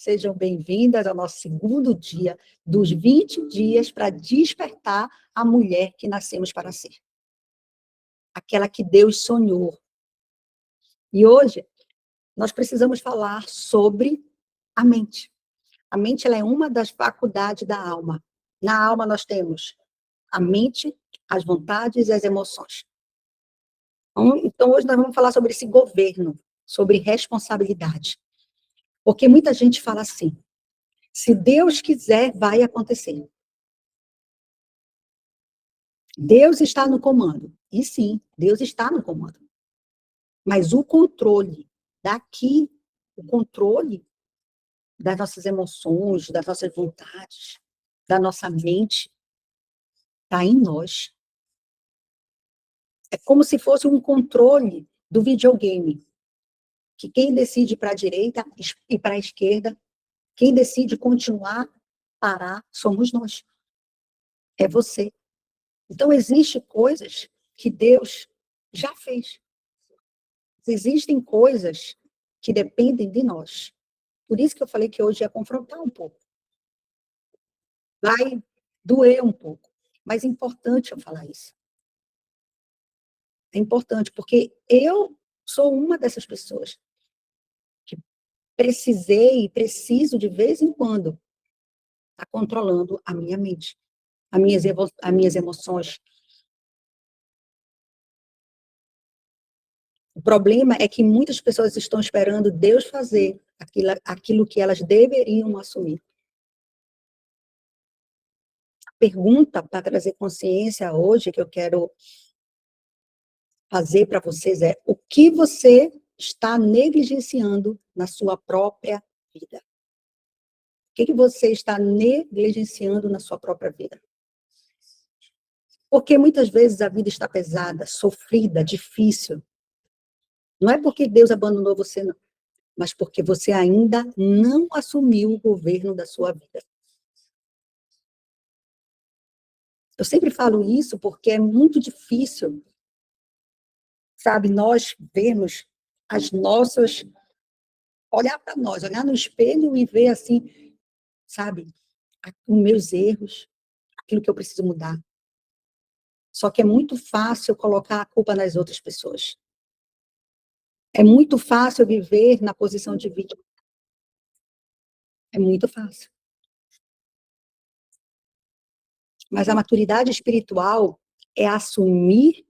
Sejam bem-vindas ao nosso segundo dia dos 20 dias para despertar a mulher que nascemos para ser. Aquela que Deus sonhou. E hoje nós precisamos falar sobre a mente. A mente ela é uma das faculdades da alma. Na alma nós temos a mente, as vontades e as emoções. Então hoje nós vamos falar sobre esse governo, sobre responsabilidade. Porque muita gente fala assim, se Deus quiser, vai acontecer. Deus está no comando. E sim, Deus está no comando. Mas o controle daqui, o controle das nossas emoções, das nossas vontades, da nossa mente, está em nós. É como se fosse um controle do videogame. Que quem decide para a direita e para a esquerda, quem decide continuar, parar, somos nós. É você. Então, existem coisas que Deus já fez. Existem coisas que dependem de nós. Por isso que eu falei que hoje ia confrontar um pouco. Vai doer um pouco. Mas é importante eu falar isso. É importante, porque eu sou uma dessas pessoas que precisei e preciso, de vez em quando, estar controlando a minha mente, as minhas emoções. O problema é que muitas pessoas estão esperando Deus fazer aquilo que elas deveriam assumir. A pergunta para trazer consciência hoje, que eu quero fazer para vocês é: o que você está negligenciando na sua própria vida? O que você está negligenciando na sua própria vida? Porque muitas vezes a vida está pesada, sofrida, difícil. Não é porque Deus abandonou você, não, mas porque você ainda não assumiu o governo da sua vida. Eu sempre falo isso porque é muito difícil, sabe, nós vermos as nossas, olhar para nós, olhar no espelho e ver assim, sabe, os meus erros, aquilo que eu preciso mudar. Só que é muito fácil colocar a culpa nas outras pessoas. É muito fácil viver na posição de vítima. É muito fácil. Mas a maturidade espiritual é assumir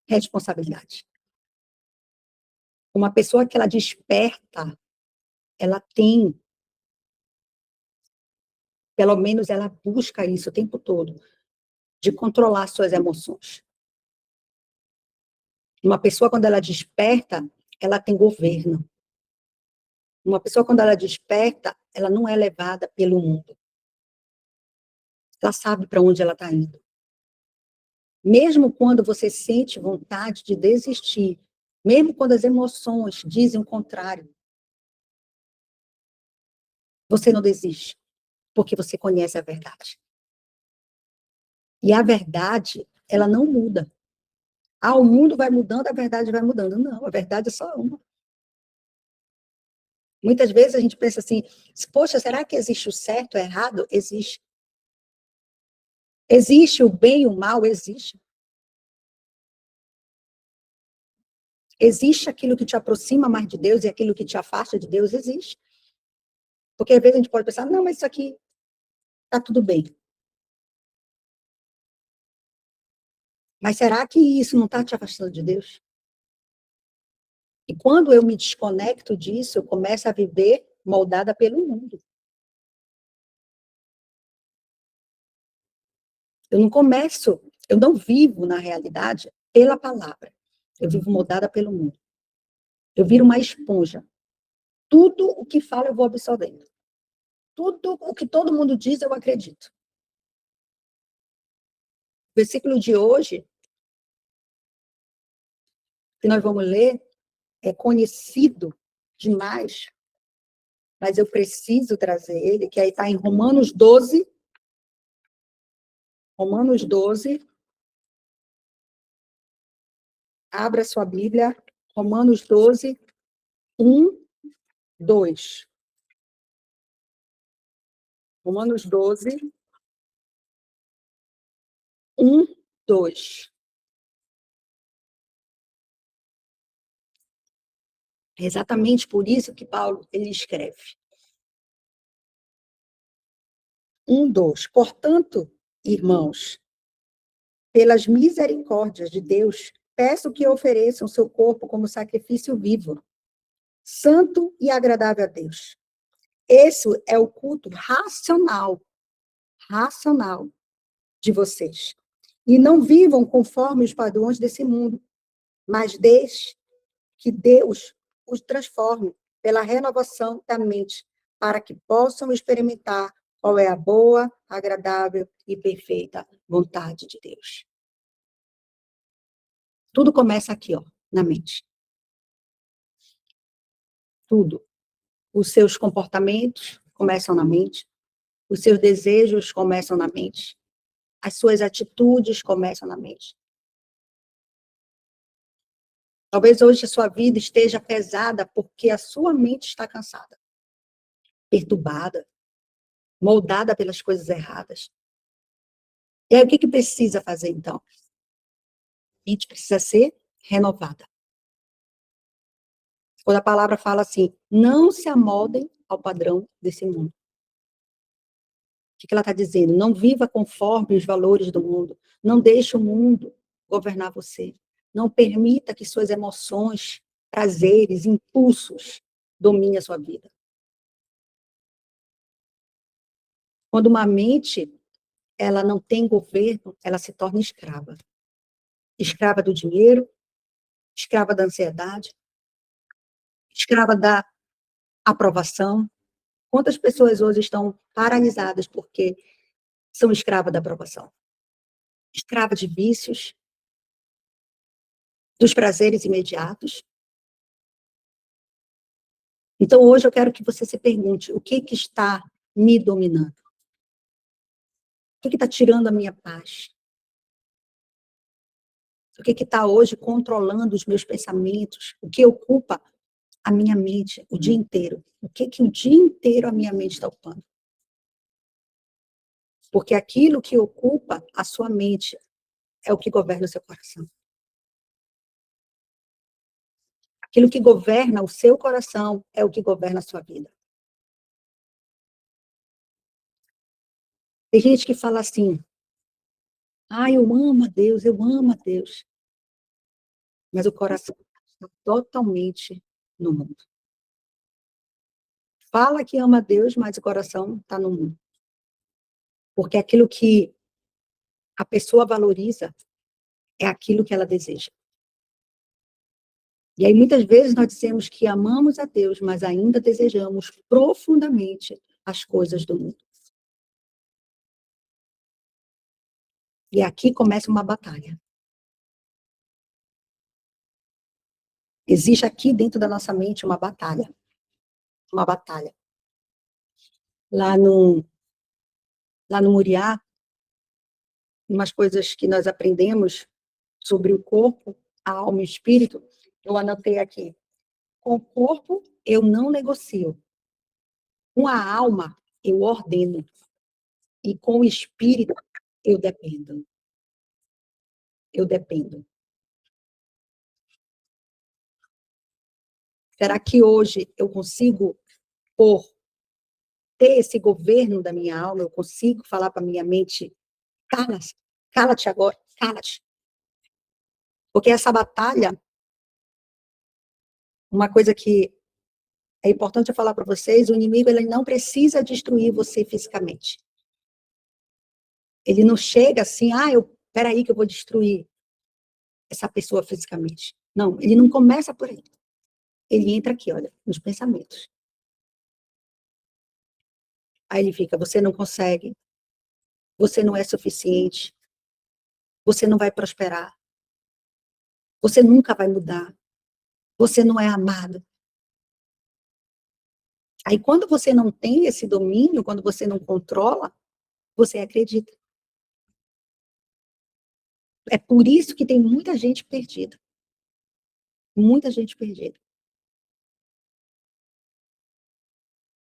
responsabilidade. Uma pessoa que ela desperta, ela tem, pelo menos ela busca isso o tempo todo, de controlar suas emoções. Uma pessoa, quando ela desperta, ela tem governo. Uma pessoa, quando ela desperta, ela não é levada pelo mundo. Ela sabe para onde ela está indo. Mesmo quando você sente vontade de desistir, mesmo quando as emoções dizem o contrário, você não desiste, porque você conhece a verdade. E a verdade, ela não muda. Ah, o mundo vai mudando, a verdade vai mudando. Não, a verdade é só uma. Muitas vezes a gente pensa assim, poxa, será que existe o certo e o errado? Existe. Existe o bem e o mal? Existe. Existe aquilo que te aproxima mais de Deus e aquilo que te afasta de Deus? Existe. Porque às vezes a gente pode pensar, não, mas isso aqui está tudo bem. Mas será que isso não está te afastando de Deus? E quando eu me desconecto disso, eu começo a viver moldada pelo mundo. Eu não vivo na realidade pela palavra. Eu vivo moldada pelo mundo. Eu viro uma esponja. Tudo o que fala eu vou absorvendo. Tudo o que todo mundo diz eu acredito. O versículo de hoje, que nós vamos ler, é conhecido demais, mas eu preciso trazer ele, que aí está em Romanos 12. Romanos 12. Abra sua Bíblia. Romanos 12, 1, 2. Romanos 12, 1, 2. É exatamente por isso que Paulo ele escreve. 1, 2. Portanto, irmãos, pelas misericórdias de Deus, peço que ofereçam seu corpo como sacrifício vivo, santo e agradável a Deus. Esse é o culto racional de vocês. E não vivam conforme os padrões desse mundo, mas deixe que Deus os transforme pela renovação da mente, para que possam experimentar qual é a boa, agradável e perfeita vontade de Deus. Tudo começa aqui, ó, na mente. Tudo. Os seus comportamentos começam na mente, os seus desejos começam na mente, as suas atitudes começam na mente. Talvez hoje a sua vida esteja pesada porque a sua mente está cansada, perturbada, moldada pelas coisas erradas. E aí, o que precisa fazer, então? A mente precisa ser renovada. Quando a palavra fala assim, não se amoldem ao padrão desse mundo. O que ela está dizendo? Não viva conforme os valores do mundo. Não deixe o mundo governar você. Não permita que suas emoções, prazeres, impulsos dominem a sua vida. Quando uma mente ela não tem governo, ela se torna escrava. Escrava do dinheiro, escrava da ansiedade, escrava da aprovação. Quantas pessoas hoje estão paralisadas porque são escravas da aprovação? Escrava de vícios, dos prazeres imediatos. Então, hoje eu quero que você se pergunte, o que está me dominando? O que está tirando a minha paz? O que está hoje controlando os meus pensamentos? O que ocupa a minha mente o dia inteiro? O que o dia inteiro a minha mente está ocupando? Porque aquilo que ocupa a sua mente é o que governa o seu coração. Aquilo que governa o seu coração é o que governa a sua vida. Tem gente que fala assim, eu amo a Deus, eu amo a Deus. Mas o coração está totalmente no mundo. Fala que ama a Deus, mas o coração está no mundo. Porque aquilo que a pessoa valoriza é aquilo que ela deseja. E aí, muitas vezes, nós dizemos que amamos a Deus, mas ainda desejamos profundamente as coisas do mundo. E aqui começa uma batalha. Existe aqui dentro da nossa mente uma batalha. Uma batalha. Lá no Muriá, umas coisas que nós aprendemos sobre o corpo, a alma e o espírito, eu anotei aqui. Com o corpo, eu não negocio. Com a alma, eu ordeno. E com o espírito, eu dependo. Eu dependo. Será que hoje eu consigo, por ter esse governo da minha alma, eu consigo falar para a minha mente, cala-te, cala-te agora, cala-te. Porque essa batalha, uma coisa que é importante eu falar para vocês, o inimigo ele não precisa destruir você fisicamente. Ele não chega assim, espera aí que eu vou destruir essa pessoa fisicamente. Não, ele não começa por aí. Ele entra aqui, olha, nos pensamentos. Aí ele fica, você não consegue, você não é suficiente, você não vai prosperar, você nunca vai mudar, você não é amado. Aí quando você não tem esse domínio, quando você não controla, você acredita. É por isso que tem muita gente perdida. Muita gente perdida.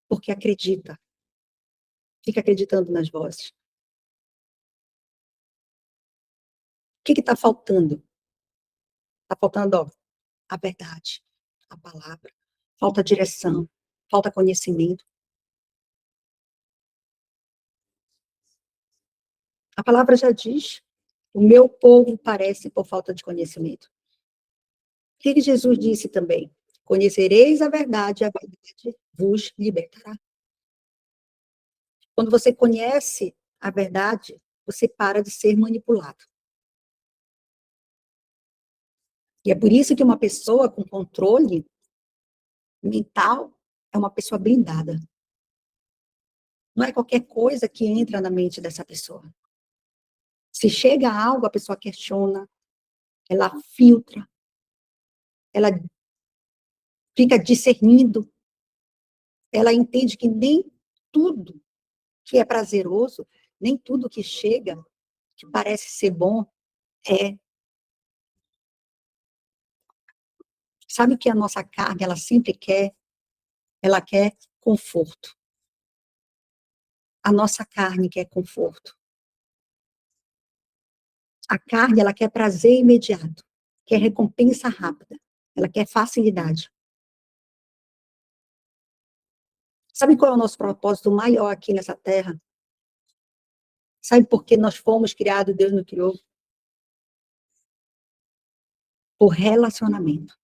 Porque acredita. Fica acreditando nas vozes. O que está faltando? Está faltando, ó, a verdade, a palavra. Falta direção, falta conhecimento. A palavra já diz: o meu povo parece por falta de conhecimento. O que Jesus disse também? Conhecereis a verdade, e a verdade vos libertará. Quando você conhece a verdade, você para de ser manipulado. E é por isso que uma pessoa com controle mental é uma pessoa blindada. Não é qualquer coisa que entra na mente dessa pessoa. Se chega a algo, a pessoa questiona, ela filtra, ela fica discernindo, ela entende que nem tudo que é prazeroso, nem tudo que chega, que parece ser bom, é. Sabe o que a nossa carne, ela sempre quer? Ela quer conforto. A nossa carne quer conforto. A carne, ela quer prazer imediato, quer recompensa rápida, ela quer facilidade. Sabe qual é o nosso propósito maior aqui nessa terra? Sabe por que nós fomos criados, Deus nos criou? Por relacionamento.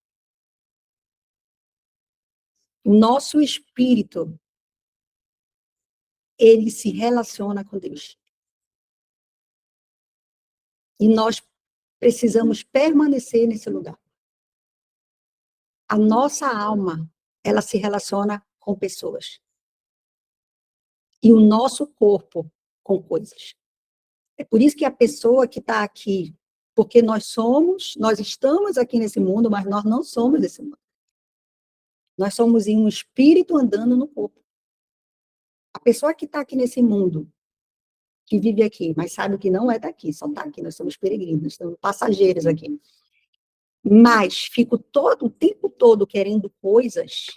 O nosso espírito, ele se relaciona com Deus. E nós precisamos permanecer nesse lugar. A nossa alma, ela se relaciona com pessoas. E o nosso corpo com coisas. É por isso que a pessoa que está aqui, porque nós estamos aqui nesse mundo, mas nós não somos desse mundo. Nós somos um espírito andando no corpo. A pessoa que está aqui nesse mundo, que vive aqui, mas sabe que não é daqui, só está aqui, nós somos peregrinos, nós somos passageiros aqui. Mas fico o tempo todo querendo coisas,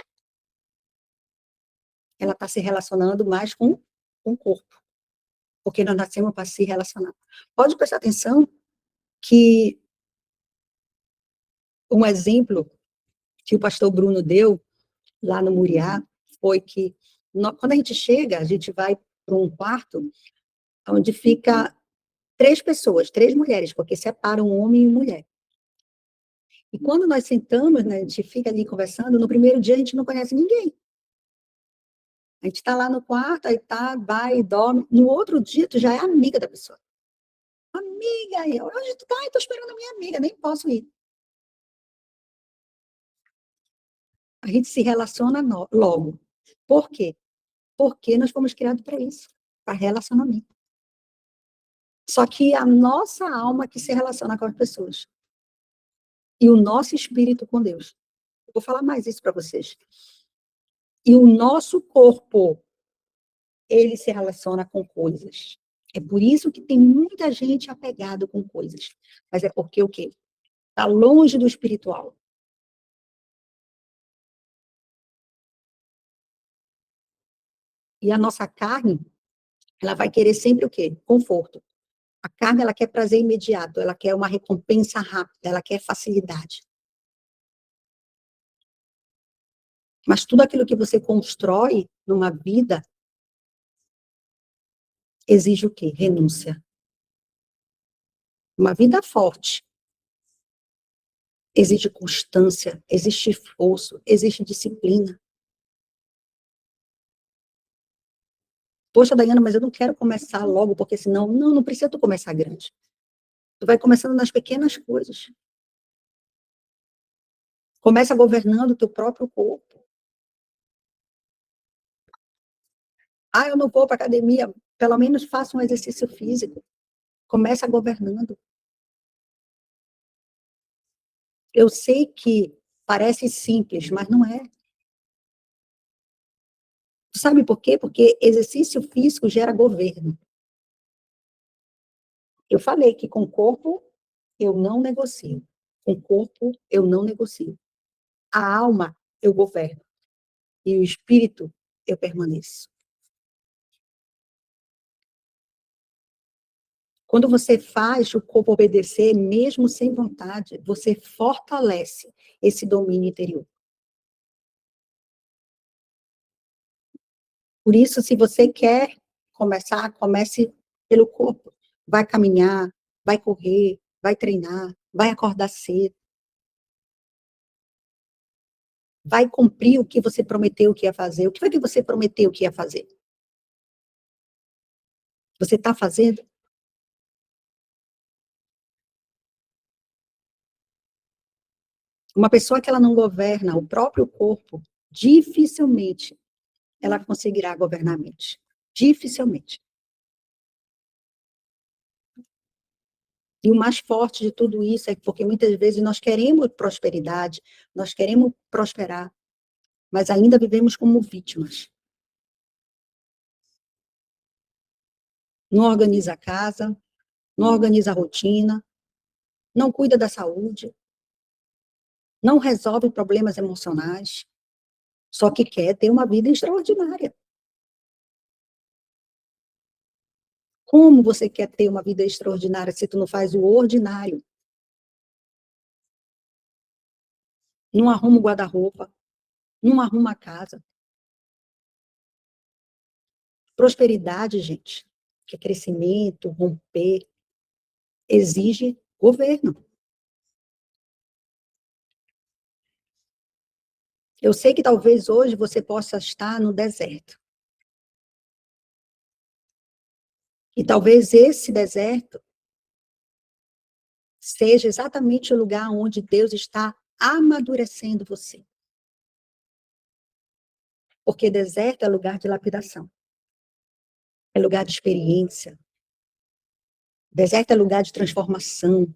ela está se relacionando mais com o corpo, porque nós nascemos para se relacionar. Pode prestar atenção que um exemplo que o pastor Bruno deu lá no Muriá foi que quando a gente chega, a gente vai para um quarto onde fica 3 pessoas, 3 mulheres, porque separa um homem e uma mulher. E quando nós sentamos, né, a gente fica ali conversando, no primeiro dia a gente não conhece ninguém. A gente está lá no quarto, aí tá, vai, dorme. No outro dia, tu já é amiga da pessoa. Amiga, onde tu tá? Eu tô esperando a minha amiga, nem posso ir. A gente se relaciona logo. Por quê? Porque nós fomos criados para isso, para relacionamento. Só que a nossa alma que se relaciona com as pessoas. E o nosso espírito com Deus. Eu vou falar mais isso para vocês. E o nosso corpo, ele se relaciona com coisas. É por isso que tem muita gente apegada com coisas. Mas é porque o quê? Está longe do espiritual. E a nossa carne, ela vai querer sempre o quê? Conforto. A carne, ela quer prazer imediato, ela quer uma recompensa rápida, ela quer facilidade. Mas tudo aquilo que você constrói numa vida exige o quê? Renúncia. Uma vida forte exige constância, exige esforço, exige disciplina. Poxa, Daiana, mas eu não quero começar logo, porque senão... Não, não precisa tu começar grande. Tu vai começando nas pequenas coisas. Começa governando o teu próprio corpo. Ah, eu não vou para academia. Pelo menos faça um exercício físico. Começa governando. Eu sei que parece simples, mas não é. Tu sabe por quê? Porque exercício físico gera governo. Eu falei que com o corpo eu não negocio. Com o corpo eu não negocio. A alma eu governo. E o espírito eu permaneço. Quando você faz o corpo obedecer, mesmo sem vontade, você fortalece esse domínio interior. Por isso, se você quer começar, comece pelo corpo. Vai caminhar, vai correr, vai treinar, vai acordar cedo, vai cumprir o que você prometeu que ia fazer. O que foi que você prometeu que ia fazer? Você está fazendo? Uma pessoa que ela não governa o próprio corpo, dificilmente ela conseguirá governar a mente. Dificilmente. E o mais forte de tudo isso é porque muitas vezes nós queremos prosperidade, nós queremos prosperar, mas ainda vivemos como vítimas. Não organiza a casa, não organiza a rotina, não cuida da saúde, não resolve problemas emocionais, só que quer ter uma vida extraordinária. Como você quer ter uma vida extraordinária se tu não faz o ordinário? Não arruma o guarda-roupa, não arruma a casa. Prosperidade, gente, que é crescimento, romper, exige governo. Eu sei que talvez hoje você possa estar no deserto. E talvez esse deserto seja exatamente o lugar onde Deus está amadurecendo você. Porque deserto é lugar de lapidação. É lugar de experiência. Deserto é lugar de transformação.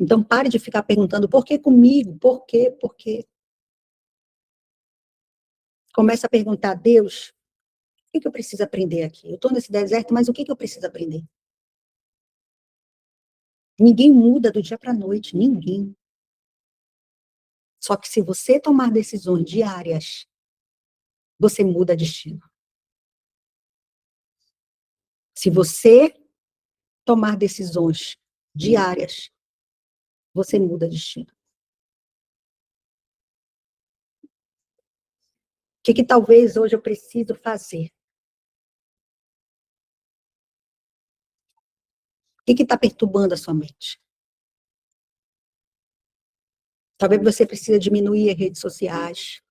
Então, pare de ficar perguntando, por que comigo? Por quê? Por quê? Começa a perguntar, Deus, o que eu preciso aprender aqui? Eu estou nesse deserto, mas o que eu preciso aprender? Ninguém muda do dia para a noite, ninguém. Só que se você tomar decisões diárias, você muda destino. Se você tomar decisões diárias, você muda destino. O que talvez hoje eu preciso fazer? O que está perturbando a sua mente? Talvez você precise diminuir as redes sociais.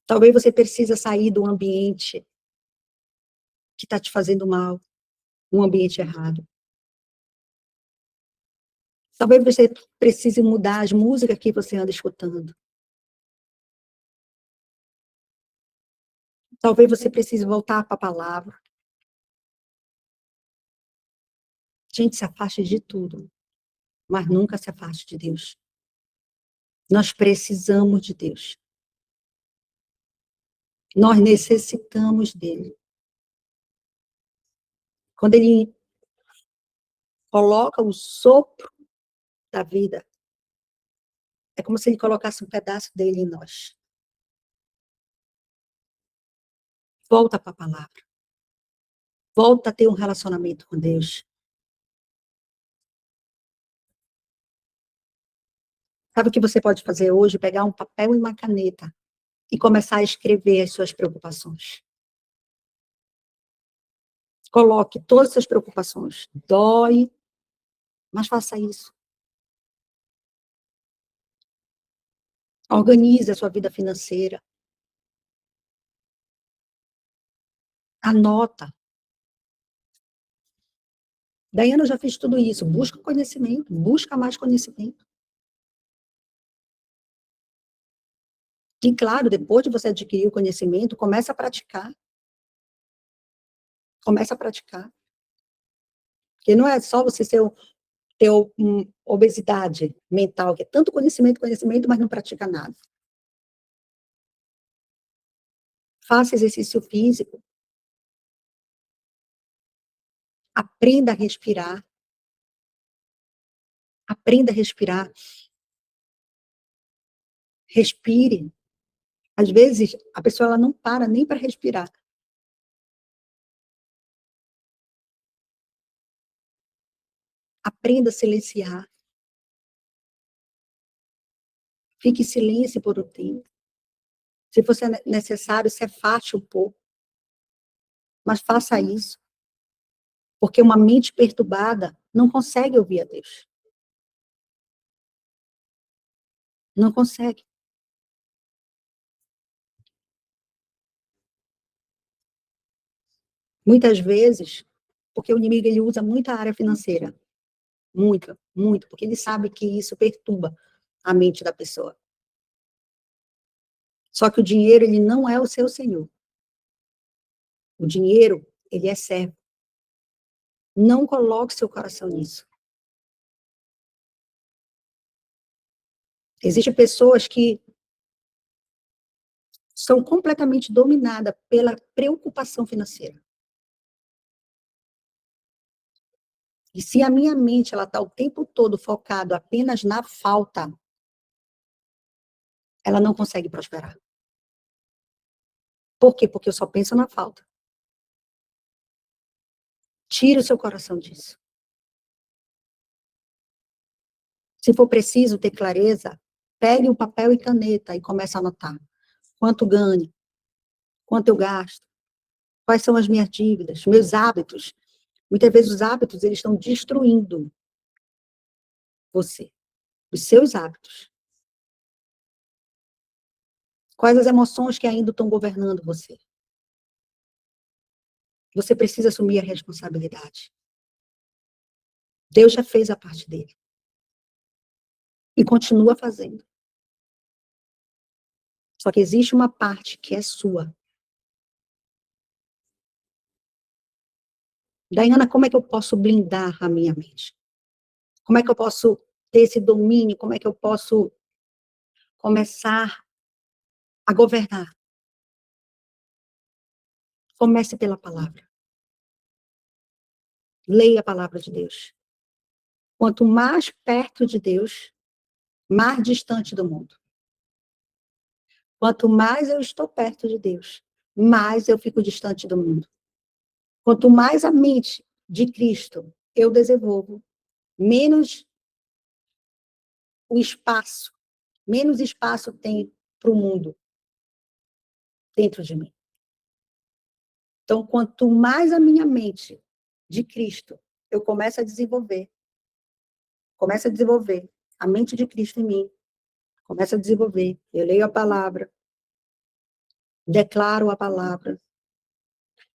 Talvez você precise sair do ambiente que está te fazendo mal, um ambiente errado. Talvez você precise mudar as músicas que você anda escutando. Talvez você precise voltar para a palavra. Gente, se afaste de tudo, mas nunca se afaste de Deus. Nós precisamos de Deus. Nós necessitamos dele. Quando ele coloca o sopro da vida, é como se ele colocasse um pedaço dele em nós. Volta para a palavra. Volta a ter um relacionamento com Deus. Sabe o que você pode fazer hoje? Pegar um papel e uma caneta e começar a escrever as suas preocupações. Coloque todas as suas preocupações. Dói, mas faça isso. Organize a sua vida financeira. Anota. Daiane, eu já fiz tudo isso. Busca conhecimento. Busca mais conhecimento. E, claro, depois de você adquirir o conhecimento, começa a praticar. Começa a praticar. Porque não é só você ter obesidade mental, que é tanto conhecimento, mas não pratica nada. Faça exercício físico. Aprenda a respirar. Aprenda a respirar. Respire. Às vezes, a pessoa ela não para nem para respirar. Aprenda a silenciar. Fique em silêncio por um tempo. Se for necessário, se afaste um pouco, mas faça isso, porque uma mente perturbada não consegue ouvir a Deus. Não consegue. Muitas vezes, porque o inimigo ele usa muito a área financeira. Muito, muito, porque ele sabe que isso perturba a mente da pessoa. Só que o dinheiro, ele não é o seu senhor. O dinheiro, ele é servo. Não coloque seu coração nisso. Existem pessoas que são completamente dominadas pela preocupação financeira. E se a minha mente ela está o tempo todo focada apenas na falta, ela não consegue prosperar. Por quê? Porque eu só penso na falta. Tire o seu coração disso. Se for preciso ter clareza, pegue um papel e caneta e comece a anotar. Quanto ganho? Quanto eu gasto? Quais são as minhas dívidas? Meus hábitos? Muitas vezes os hábitos, eles estão destruindo você. Os seus hábitos. Quais as emoções que ainda estão governando você? Você precisa assumir a responsabilidade. Deus já fez a parte dele. E continua fazendo. Só que existe uma parte que é sua. Daiana, como é que eu posso blindar a minha mente? Como é que eu posso ter esse domínio? Como é que eu posso começar a governar? Comece pela palavra. Leia a palavra de Deus. Quanto mais perto de Deus, mais distante do mundo. Quanto mais eu estou perto de Deus, mais eu fico distante do mundo. Quanto mais a mente de Cristo eu desenvolvo, menos o espaço, menos espaço tem para o mundo dentro de mim. Então, quanto mais a minha mente de Cristo eu começo a desenvolver a mente de Cristo em mim, começo a desenvolver, eu leio a palavra, declaro a palavra,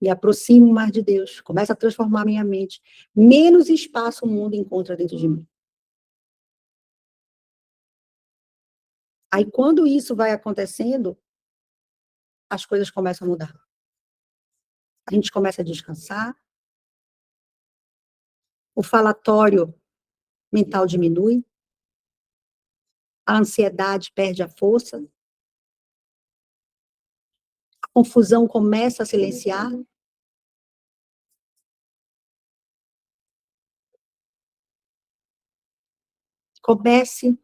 me aproximo mais de Deus, começo a transformar minha mente, menos espaço o mundo encontra dentro de mim. Aí, quando isso vai acontecendo, as coisas começam a mudar. A gente começa a descansar, o falatório mental diminui, a ansiedade perde a força, a confusão começa a silenciar. Comece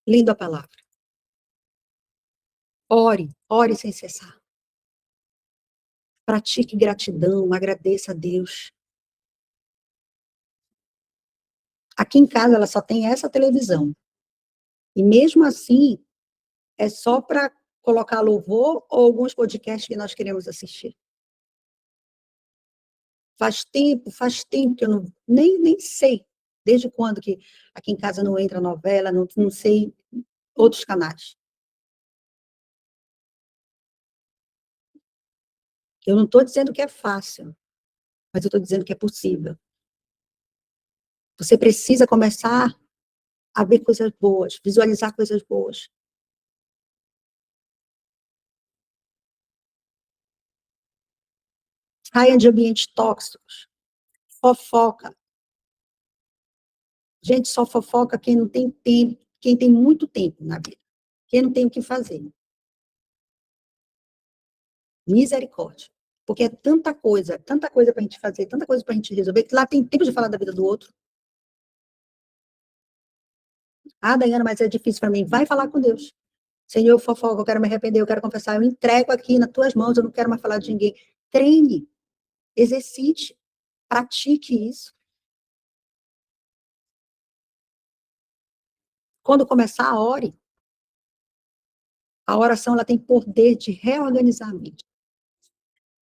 lendo a palavra. Ore, ore sem cessar. Pratique gratidão, agradeça a Deus. Aqui em casa ela só tem essa televisão. E mesmo assim, é só para colocar louvor ou alguns podcasts que nós queremos assistir. Faz tempo que eu nem sei desde quando que aqui em casa não entra novela, não sei outros canais. Eu não estou dizendo que é fácil, mas eu estou dizendo que é possível. Você precisa começar a ver coisas boas, visualizar coisas boas. Saia de ambientes tóxicos. Fofoca. Gente, só fofoca quem não tem tempo, quem tem muito tempo na vida. Quem não tem o que fazer. Misericórdia. Porque é tanta coisa para a gente fazer, tanta coisa para a gente resolver, que lá tem tempo de falar da vida do outro. Ah, Daiana, mas é difícil para mim. Vai falar com Deus. Senhor, fofoca, eu quero me arrepender, eu quero confessar, eu entrego aqui nas tuas mãos, eu não quero mais falar de ninguém. Treine, exercite, pratique isso. Quando começar, ore. A oração ela tem poder de reorganizar a mente.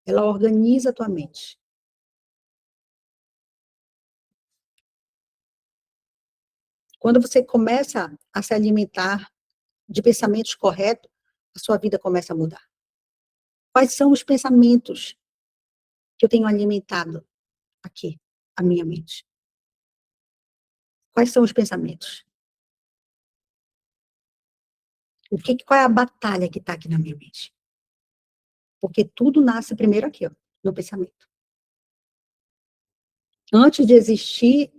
Ela organiza a tua mente. Quando você começa a se alimentar de pensamentos corretos, a sua vida começa a mudar. Quais são os pensamentos que eu tenho alimentado aqui, a minha mente? Quais são os pensamentos? Qual é a batalha que está aqui na minha mente? Porque tudo nasce primeiro aqui, ó, no pensamento. Antes de existir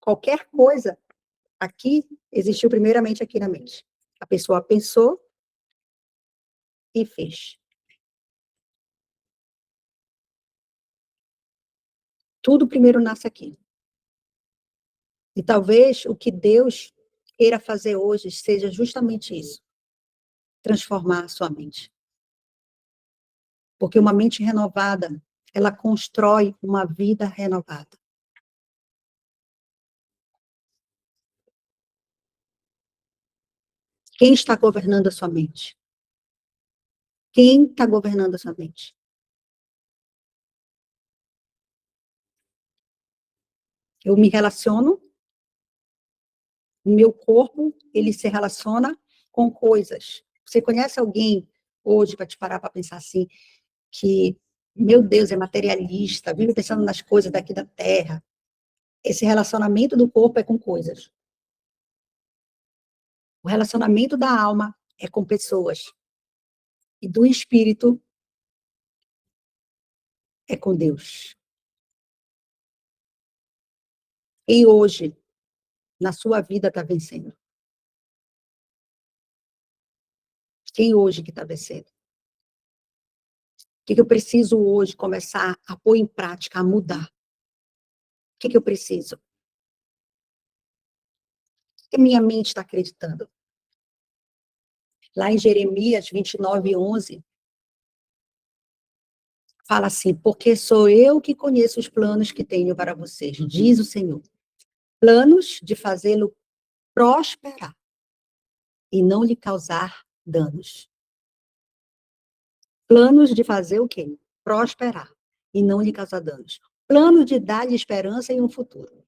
qualquer coisa aqui, existiu primeiramente aqui na mente. A pessoa pensou e fez. Tudo primeiro nasce aqui. E talvez o que Deus queira fazer hoje seja justamente isso, transformar a sua mente. Porque uma mente renovada, ela constrói uma vida renovada. Quem está governando a sua mente? Quem está governando a sua mente? Eu me relaciono, o meu corpo, ele se relaciona com coisas. Você conhece alguém hoje, para te parar para pensar assim, que, meu Deus, é materialista, vive pensando nas coisas daqui da terra. Esse relacionamento do corpo é com coisas. O relacionamento da alma é com pessoas. E do espírito é com Deus. Quem hoje, na sua vida, está vencendo? Quem hoje que está vencendo? O que eu preciso hoje começar a pôr em prática, a mudar? O que eu preciso? O que a minha mente está acreditando? Lá em Jeremias 29:11, fala assim, porque sou eu que conheço os planos que tenho para vocês, diz o Senhor. Planos de fazê-lo prosperar e não lhe causar danos. Planos de fazer o quê? Prosperar e não lhe causar danos. Plano de dar-lhe esperança e um futuro.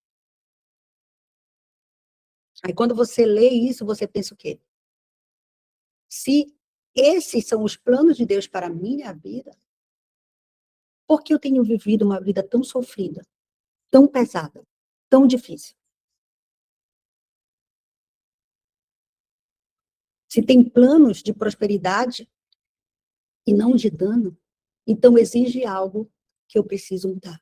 Aí quando você lê isso, você pensa o quê? Se esses são os planos de Deus para a minha vida, por que eu tenho vivido uma vida tão sofrida, tão pesada, tão difícil? Se tem planos de prosperidade e não de dano, então exige algo que eu preciso mudar.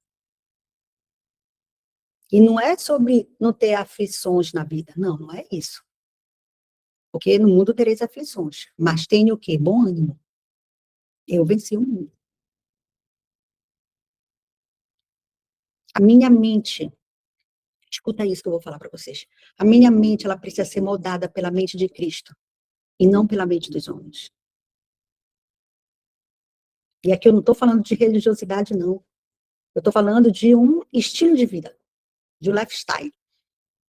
E não é sobre não ter aflições na vida, não, não é isso. Porque no mundo tereis aflições, mas tenha o quê? Bom ânimo. Eu venci o mundo. A minha mente, escuta isso que eu vou falar para vocês. A minha mente, ela precisa ser moldada pela mente de Cristo e não pela mente dos homens. E aqui eu não estou falando de religiosidade, não. Eu estou falando de um estilo de vida, de um lifestyle,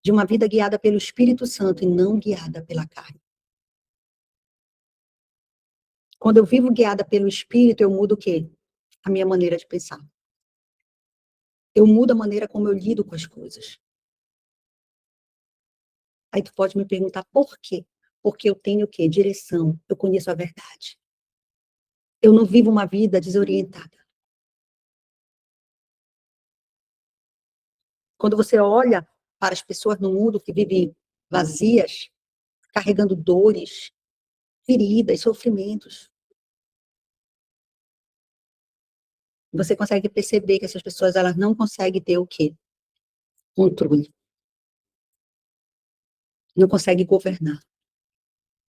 de uma vida guiada pelo Espírito Santo e não guiada pela carne. Quando eu vivo guiada pelo Espírito, eu mudo o quê? A minha maneira de pensar. Eu mudo a maneira como eu lido com as coisas. Aí tu pode me perguntar por quê? Porque eu tenho o quê? Direção. Eu conheço a verdade. Eu não vivo uma vida desorientada. Quando você olha para as pessoas no mundo que vivem vazias, carregando dores, feridas, sofrimentos, você consegue perceber que essas pessoas elas não conseguem ter o quê? Controle. Não conseguem governar.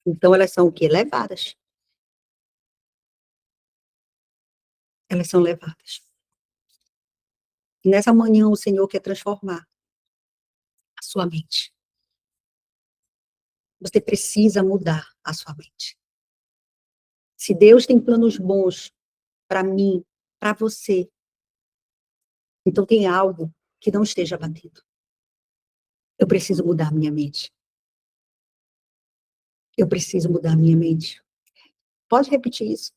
Então elas são o quê? Levadas. Elas são levadas. E nessa manhã o Senhor quer transformar a sua mente. Você precisa mudar a sua mente. Se Deus tem planos bons para mim, para você, então tem algo que não esteja batendo. Eu preciso mudar a minha mente. Eu preciso mudar a minha mente. Pode repetir isso.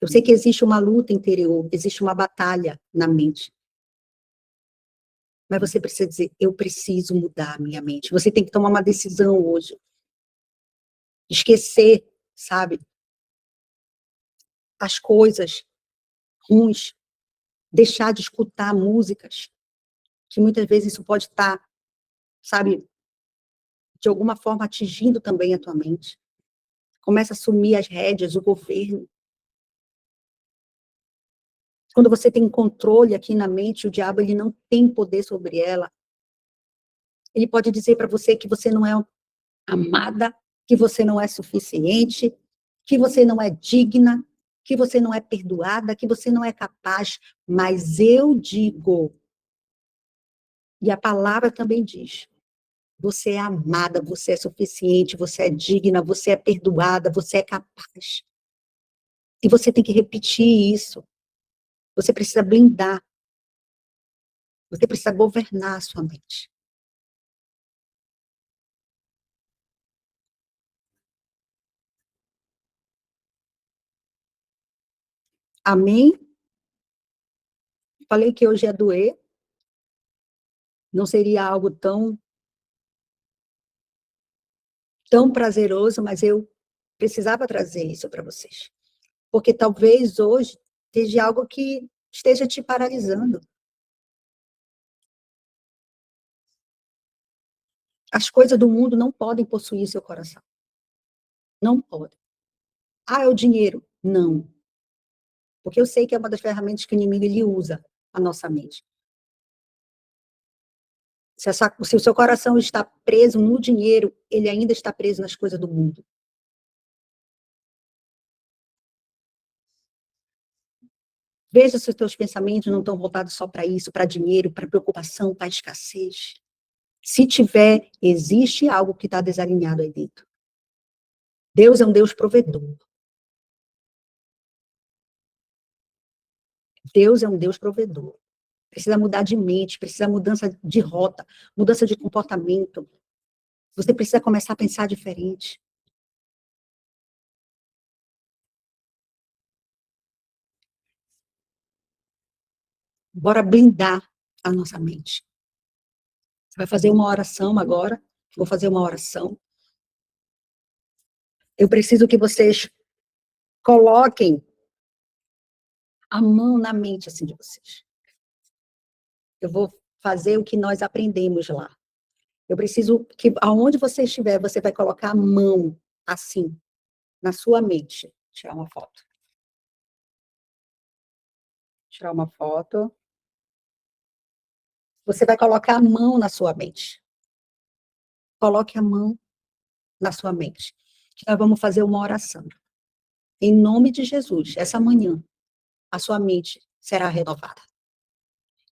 Eu sei que existe uma luta interior, existe uma batalha na mente. Mas você precisa dizer, eu preciso mudar a minha mente. Você tem que tomar uma decisão hoje. Esquecer, sabe, as coisas ruins. Deixar de escutar músicas, que muitas vezes isso pode estar, sabe, de alguma forma atingindo também a tua mente. Começa a assumir as rédeas, o governo. Quando você tem controle aqui na mente, o diabo ele não tem poder sobre ela. Ele pode dizer para você que você não é amada, que você não é suficiente, que você não é digna, que você não é perdoada, que você não é capaz, mas eu digo, e a palavra também diz, você é amada, você é suficiente, você é digna, você é perdoada, você é capaz. E você tem que repetir isso. Você precisa blindar. Você precisa governar a sua mente. Amém? Falei que hoje ia doer. Não seria algo tão prazeroso, mas eu precisava trazer isso para vocês. Porque talvez hoje esteja algo que esteja te paralisando. As coisas do mundo não podem possuir seu coração. Não podem. Ah, é o dinheiro. Não. Porque eu sei que é uma das ferramentas que o inimigo ele usa, a nossa mente. Se o seu coração está preso no dinheiro, ele ainda está preso nas coisas do mundo. Veja se os teus pensamentos não estão voltados só para isso, para dinheiro, para preocupação, para escassez. Se tiver, existe algo que está desalinhado aí dentro. Deus é um Deus provedor. Deus é um Deus provedor. Precisa mudar de mente, precisa mudança de rota, mudança de comportamento. Você precisa começar a pensar diferente. Bora blindar a nossa mente. Você vai fazer uma oração agora. Vou fazer uma oração. Eu preciso que vocês coloquem a mão na mente assim de vocês. Eu vou fazer o que nós aprendemos lá. Eu preciso que, aonde você estiver, você vai colocar a mão assim, na sua mente. Tirar uma foto. Tirar uma foto. Você vai colocar a mão na sua mente. Coloque a mão na sua mente. Que nós vamos fazer uma oração. Em nome de Jesus, essa manhã, a sua mente será renovada.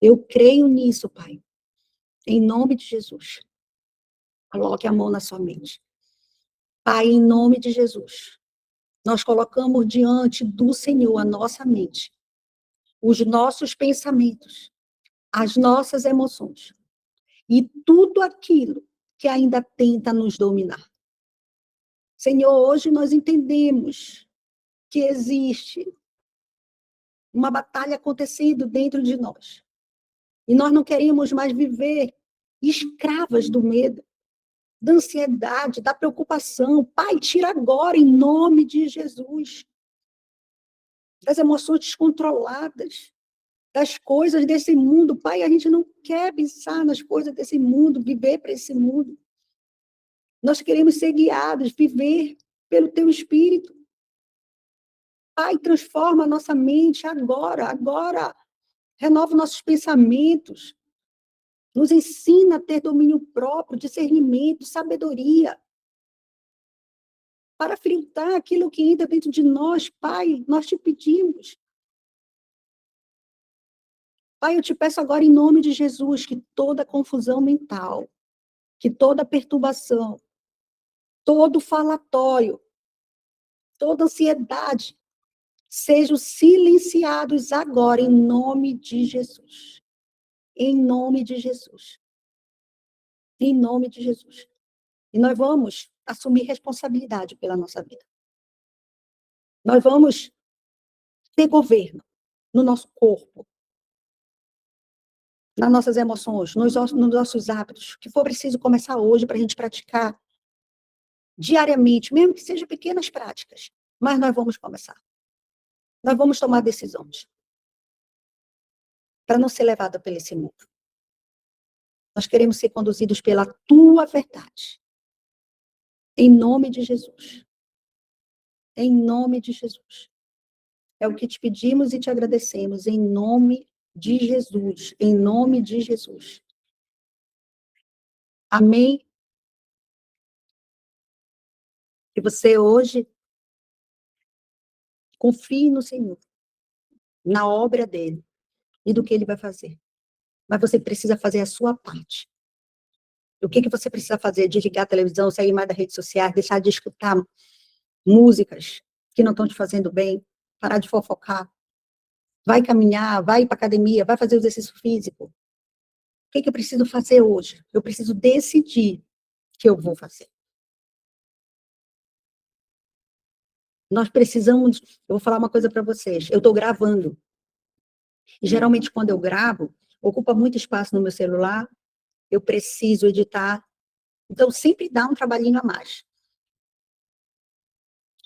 Eu creio nisso, Pai. Em nome de Jesus. Coloque a mão na sua mente. Pai, em nome de Jesus, nós colocamos diante do Senhor a nossa mente, os nossos pensamentos, as nossas emoções e tudo aquilo que ainda tenta nos dominar. Senhor, hoje nós entendemos que existe uma batalha acontecendo dentro de nós. E nós não queremos mais viver escravas do medo, da ansiedade, da preocupação. Pai, tira agora, em nome de Jesus, das emoções descontroladas, das coisas desse mundo. Pai, a gente não quer pensar nas coisas desse mundo, viver para esse mundo. Nós queremos ser guiados, viver pelo Teu Espírito. Pai, transforma a nossa mente agora, agora. Renova nossos pensamentos. Nos ensina a ter domínio próprio, discernimento, sabedoria. Para filtrar aquilo que entra dentro de nós, Pai, nós te pedimos. Pai, eu te peço agora, em nome de Jesus, que toda confusão mental, que toda perturbação, todo falatório, toda ansiedade, sejam silenciados agora, em nome de Jesus. Em nome de Jesus. Em nome de Jesus. E nós vamos assumir responsabilidade pela nossa vida. Nós vamos ter governo no nosso corpo, nas nossas emoções, nos nossos hábitos, que for preciso começar hoje para a gente praticar diariamente, mesmo que sejam pequenas práticas, mas nós vamos começar. Nós vamos tomar decisões para não ser levada pelo esse mundo. Nós queremos ser conduzidos pela tua verdade. Em nome de Jesus. Em nome de Jesus. É o que te pedimos e te agradecemos, em nome de Jesus. Em nome de Jesus. Amém? Que você hoje confie no Senhor, na obra dele e do que ele vai fazer. Mas você precisa fazer a sua parte. O que você precisa fazer? Desligar a televisão, sair mais das redes sociais, deixar de escutar músicas que não estão te fazendo bem, parar de fofocar. Vai caminhar, vai para academia, vai fazer exercício físico. O que eu preciso fazer hoje? Eu preciso decidir que eu vou fazer. Nós precisamos, eu vou falar uma coisa para vocês, eu estou gravando. E geralmente quando eu gravo, ocupa muito espaço no meu celular, eu preciso editar, então sempre dá um trabalhinho a mais.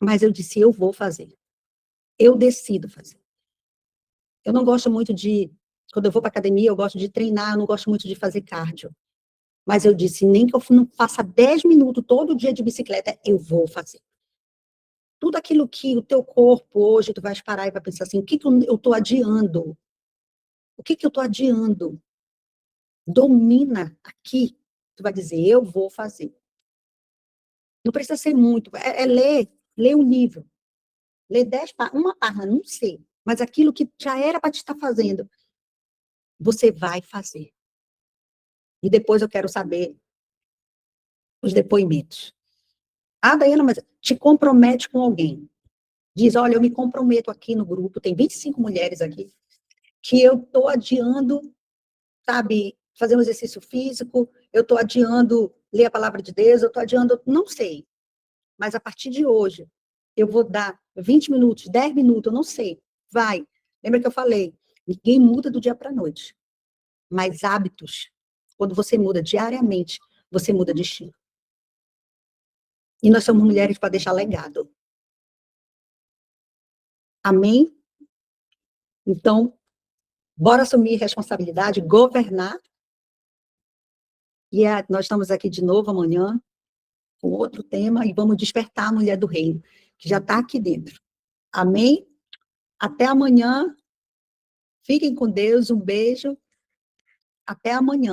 Mas eu disse, eu vou fazer. Eu decido fazer. Eu não gosto muito quando eu vou para academia, eu gosto de treinar, eu não gosto muito de fazer cardio. Mas eu disse, nem que eu não faça 10 minutos todo dia de bicicleta, eu vou fazer. Tudo aquilo que o teu corpo hoje, tu vais parar e vai pensar assim, o que eu estou adiando? O que eu estou adiando? Domina aqui. Tu vai dizer, eu vou fazer. Não precisa ser muito, é ler um livro. Ler 10 páginas, uma página, não sei. Mas aquilo que já era para te estar fazendo, você vai fazer. E depois eu quero saber os depoimentos. Ah, Daiana, mas te compromete com alguém. Diz, olha, eu me comprometo aqui no grupo, tem 25 mulheres aqui, que eu estou adiando, sabe, fazer um exercício físico, eu estou adiando ler a palavra de Deus, eu estou adiando, não sei. Mas a partir de hoje, eu vou dar 20 minutos, 10 minutos, eu não sei. Vai. Lembra que eu falei? Ninguém muda do dia para a noite. Mas hábitos, quando você muda diariamente, você muda destino. E nós somos mulheres para deixar legado. Amém? Então, bora assumir responsabilidade, governar. E nós estamos aqui de novo amanhã, com outro tema, e vamos despertar a mulher do reino, que já está aqui dentro. Amém? Até amanhã. Fiquem com Deus, um beijo. Até amanhã.